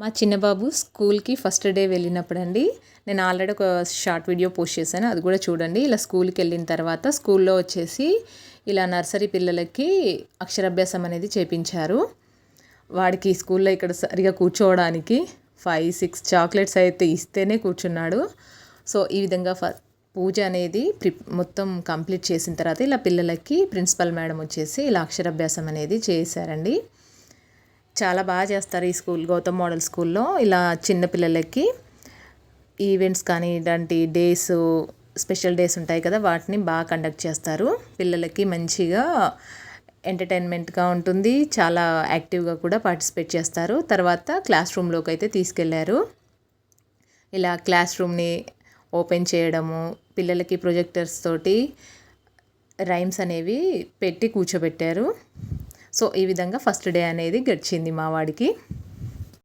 మా చిన్న బాబు స్కూల్కి ఫస్ట్ డే వెళ్ళినప్పుడండి నేను ఆల్రెడీ ఒక షార్ట్ వీడియో పోస్ట్ చేశాను, అది కూడా చూడండి. ఇలా స్కూల్కి వెళ్ళిన తర్వాత స్కూల్లో వచ్చేసి ఇలా నర్సరీ పిల్లలకి అక్షరాభ్యాసం అనేది చేపించారు. వాడికి స్కూల్లో ఇక్కడ సరిగా కూర్చోవడానికి 5-6 చాక్లెట్స్ అయితే ఇస్తేనే కూర్చున్నాడు. సో ఈ విధంగా పూజ అనేది మొత్తం కంప్లీట్ చేసిన తర్వాత ఇలా పిల్లలకి ప్రిన్సిపల్ మేడం వచ్చేసి ఇలా అక్షరాభ్యాసం అనేది చేశారండి. చాలా బాగా చేస్తారు ఈ స్కూల్, గౌతమ్ మోడల్ స్కూల్లో. ఇలా చిన్న పిల్లలకి ఈవెంట్స్ కానీ ఇలాంటి డేస్, స్పెషల్ డేస్ ఉంటాయి కదా, వాటిని బాగా కండక్ట్ చేస్తారు. పిల్లలకి మంచిగా ఎంటర్టైన్మెంట్గా ఉంటుంది, చాలా యాక్టివ్గా కూడా పార్టిసిపేట్ చేస్తారు. తర్వాత క్లాస్ రూమ్లోకి అయితే తీసుకెళ్లారు. ఇలా క్లాస్ రూమ్ని ఓపెన్ చేయడము, పిల్లలకి ప్రొజెక్టర్స్ తోటి రైమ్స్ అనేవి పెట్టి కూర్చోబెట్టారు. సో ఈ విధంగా ఫస్ట్ డే అనేది గడిచింది మా వాడికి.